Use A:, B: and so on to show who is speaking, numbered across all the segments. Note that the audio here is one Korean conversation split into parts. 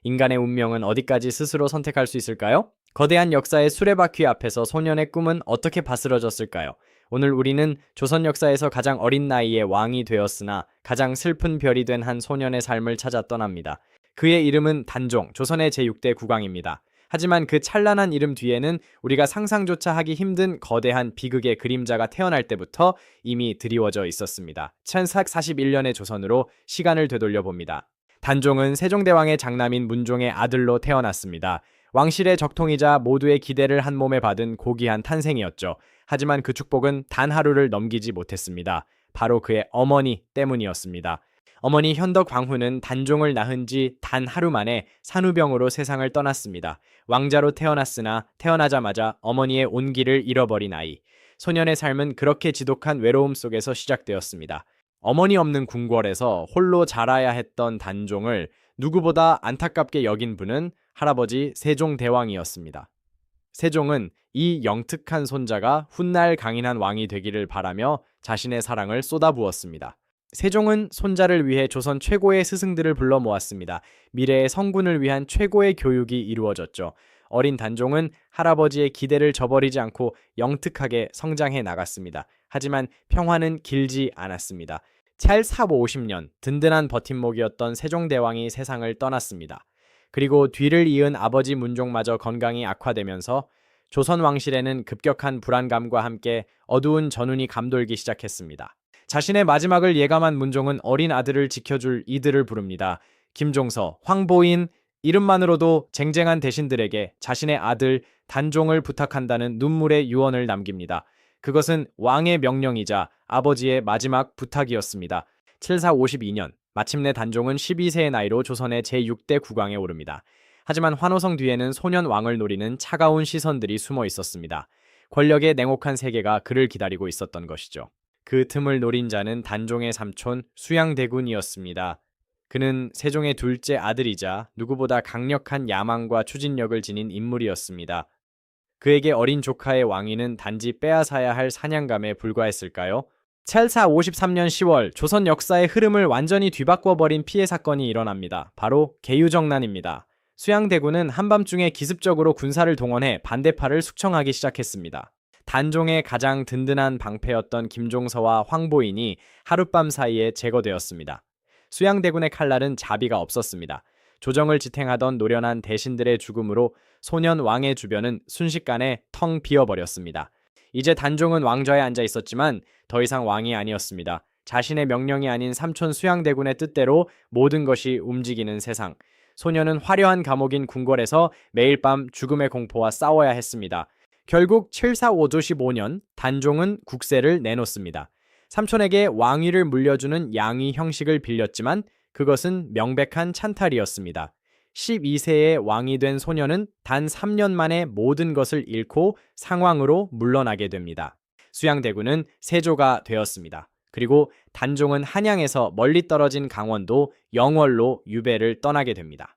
A: 인간의 운명은 어디까지 스스로 선택할 수 있을까요? 거대한 역사의 수레바퀴 앞에서 소년의 꿈은 어떻게 바스러졌을까요? 오늘 우리는 조선 역사에서 가장 어린 나이에 왕이 되었으나 가장 슬픈 별이 된 한 소년의 삶을 찾아 떠납니다. 그의 이름은 단종, 조선의 제6대 국왕입니다. 하지만 그 찬란한 이름 뒤에는 우리가 상상조차 하기 힘든 거대한 비극의 그림자가 태어날 때부터 이미 드리워져 있었습니다. 1441년의 조선으로 시간을 되돌려 봅니다. 단종은 세종대왕의 장남인 문종의 아들로 태어났습니다. 왕실의 적통이자 모두의 기대를 한 몸에 받은 고귀한 탄생이었죠. 하지만 그 축복은 단 하루를 넘기지 못했습니다. 바로 그의 어머니 때문이었습니다. 어머니 현덕 광후는 단종을 낳은 지 단 하루 만에 산후병으로 세상을 떠났습니다. 왕자로 태어났으나 태어나자마자 어머니의 온기를 잃어버린 아이. 소년의 삶은 그렇게 지독한 외로움 속에서 시작되었습니다. 어머니 없는 궁궐에서 홀로 자라야 했던 단종을 누구보다 안타깝게 여긴 분은 할아버지 세종대왕이었습니다. 세종은 이 영특한 손자가 훗날 강인한 왕이 되기를 바라며 자신의 사랑을 쏟아부었습니다. 세종은 손자를 위해 조선 최고의 스승들을 불러 모았습니다. 미래의 성군을 위한 최고의 교육이 이루어졌죠. 어린 단종은 할아버지의 기대를 저버리지 않고 영특하게 성장해 나갔습니다. 하지만 평화는 길지 않았습니다. 찰 50년 든든한 버팀목이었던 세종대왕이 세상을 떠났습니다. 그리고 뒤를 이은 아버지 문종마저 건강이 악화되면서 조선 왕실에는 급격한 불안감과 함께 어두운 전운이 감돌기 시작했습니다. 자신의 마지막을 예감한 문종은 어린 아들을 지켜줄 이들을 부릅니다. 김종서, 황보인, 이름만으로도 쟁쟁한 대신들에게 자신의 아들 단종을 부탁한다는 눈물의 유언을 남깁니다. 그것은 왕의 명령이자 아버지의 마지막 부탁이었습니다. 7452년 마침내 단종은 12세의 나이로 조선의 제6대 국왕에 오릅니다. 하지만 환호성 뒤에는 소년 왕을 노리는 차가운 시선들이 숨어 있었습니다. 권력의 냉혹한 세계가 그를 기다리고 있었던 것이죠. 그 틈을 노린 자는 단종의 삼촌 수양대군이었습니다. 그는 세종의 둘째 아들이자 누구보다 강력한 야망과 추진력을 지닌 인물이었습니다. 그에게 어린 조카의 왕위는 단지 빼앗아야 할 사냥감에 불과했을까요? 찰사 53년 10월 조선 역사의 흐름을 완전히 뒤바꿔버린 피해 사건이 일어납니다. 바로 개유정난입니다. 수양대군은 한밤중에 기습적으로 군사를 동원해 반대파를 숙청하기 시작했습니다. 단종의 가장 든든한 방패였던 김종서와 황보인이 하룻밤 사이에 제거되었습니다. 수양대군의 칼날은 자비가 없었습니다. 조정을 지탱하던 노련한 대신들의 죽음으로 소년 왕의 주변은 순식간에 텅 비어버렸습니다. 이제 단종은 왕좌에 앉아 있었지만 더 이상 왕이 아니었습니다. 자신의 명령이 아닌 삼촌 수양대군의 뜻대로 모든 것이 움직이는 세상. 소년은 화려한 감옥인 궁궐에서 매일 밤 죽음의 공포와 싸워야 했습니다. 결국 7455년 단종은 국세를 내놓습니다. 삼촌에게 왕위를 물려주는 양위 형식을 빌렸지만 그것은 명백한 찬탈이었습니다. 12세의 왕이 된 소년은 단 3년 만에 모든 것을 잃고 상황으로 물러나게 됩니다. 수양대군은 세조가 되었습니다. 그리고 단종은 한양에서 멀리 떨어진 강원도 영월로 유배를 떠나게 됩니다.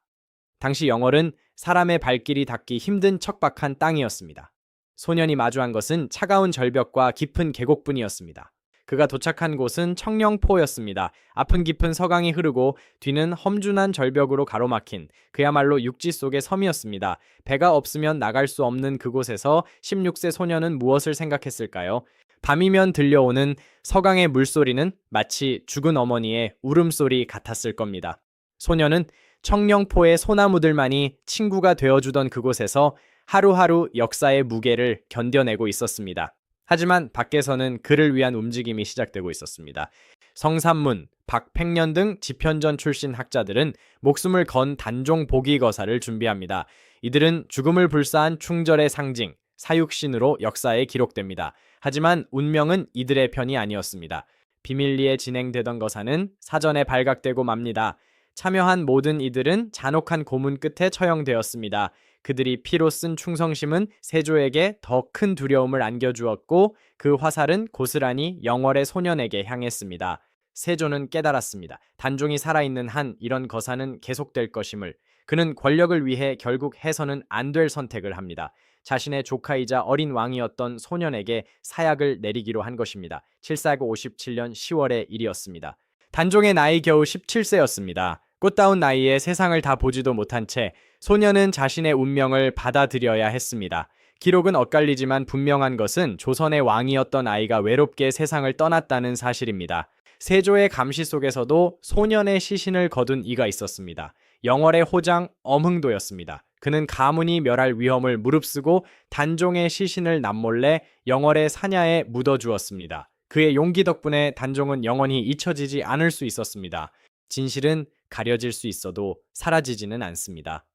A: 당시 영월은 사람의 발길이 닿기 힘든 척박한 땅이었습니다. 소년이 마주한 것은 차가운 절벽과 깊은 계곡뿐이었습니다. 그가 도착한 곳은 청령포였습니다. 앞은 깊은 서강이 흐르고 뒤는 험준한 절벽으로 가로막힌 그야말로 육지 속의 섬이었습니다. 배가 없으면 나갈 수 없는 그곳에서 16세 소년은 무엇을 생각했을까요? 밤이면 들려오는 서강의 물소리는 마치 죽은 어머니의 울음소리 같았을 겁니다. 소년은 청령포의 소나무들만이 친구가 되어주던 그곳에서 하루하루 역사의 무게를 견뎌내고 있었습니다. 하지만 밖에서는 그를 위한 움직임이 시작되고 있었습니다. 성삼문, 박팽년 등 지편전 출신 학자들은 목숨을 건 단종 복위거사를 준비합니다. 이들은 죽음을 불사한 충절의 상징, 사육신으로 역사에 기록됩니다. 하지만 운명은 이들의 편이 아니었습니다. 비밀리에 진행되던 거사는 사전에 발각되고 맙니다. 참여한 모든 이들은 잔혹한 고문 끝에 처형되었습니다. 그들이 피로 쓴 충성심은 세조에게 더 큰 두려움을 안겨주었고 그 화살은 고스란히 영월의 소년에게 향했습니다. 세조는 깨달았습니다. 단종이 살아있는 한 이런 거사는 계속될 것임을. 그는 권력을 위해 결국 해서는 안 될 선택을 합니다. 자신의 조카이자 어린 왕이었던 소년에게 사약을 내리기로 한 것입니다. 7457년 10월의 일이었습니다. 단종의 나이 겨우 17세였습니다. 꽃다운 나이에 세상을 다 보지도 못한 채 소녀는 자신의 운명을 받아들여야 했습니다. 기록은 엇갈리지만 분명한 것은 조선의 왕이었던 아이가 외롭게 세상을 떠났다는 사실입니다. 세조의 감시 속에서도 소년의 시신을 거둔 이가 있었습니다. 영월의 호장 엄흥도였습니다. 그는 가문이 멸할 위험을 무릅쓰고 단종의 시신을 남몰래 영월의 사냐에 묻어주었습니다. 그의 용기 덕분에 단종은 영원히 잊혀지지 않을 수 있었습니다. 진실은 가려질 수 있어도 사라지지는 않습니다.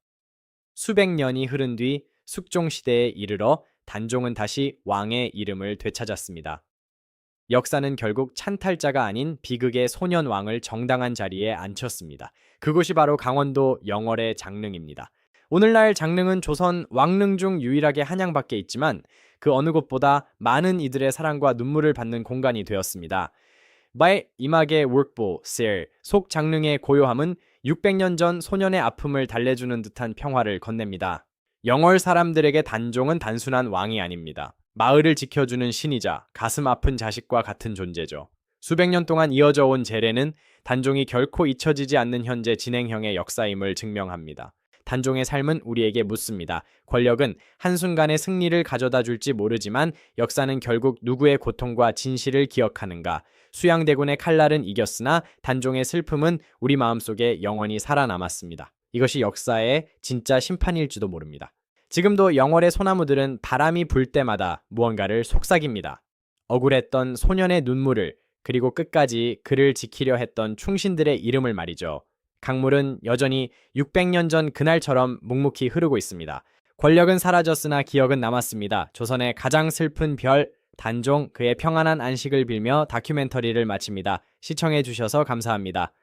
A: 수백 년이 흐른 뒤 숙종시대에 이르러 단종은 다시 왕의 이름을 되찾았습니다. 역사는 결국 찬탈자가 아닌 비극의 소년왕을 정당한 자리에 앉혔습니다. 그곳이 바로 강원도 영월의 장릉입니다. 오늘날 장릉은 조선 왕릉 중 유일하게 한양밖에 있지만 그 어느 곳보다 많은 이들의 사랑과 눈물을 받는 공간이 되었습니다. 바이 임학의 workbo, 셀, 속 장릉의 고요함은 600년 전 소년의 아픔을 달래주는 듯한 평화를 건넵니다. 영월 사람들에게 단종은 단순한 왕이 아닙니다. 마을을 지켜주는 신이자 가슴 아픈 자식과 같은 존재죠. 수백 년 동안 이어져 온 제례는 단종이 결코 잊혀지지 않는 현재 진행형의 역사임을 증명합니다. 단종의 삶은 우리에게 묻습니다. 권력은 한순간의 승리를 가져다 줄지 모르지만 역사는 결국 누구의 고통과 진실을 기억하는가? 수양대군의 칼날은 이겼으나 단종의 슬픔은 우리 마음속에 영원히 살아남았습니다. 이것이 역사의 진짜 심판일지도 모릅니다. 지금도 영월의 소나무들은 바람이 불 때마다 무언가를 속삭입니다. 억울했던 소년의 눈물을, 그리고 끝까지 그를 지키려 했던 충신들의 이름을 말이죠. 강물은 여전히 600년 전 그날처럼 묵묵히 흐르고 있습니다. 권력은 사라졌으나 기억은 남았습니다. 조선의 가장 슬픈 별, 단종, 그의 평안한 안식을 빌며 다큐멘터리를 마칩니다. 시청해주셔서 감사합니다.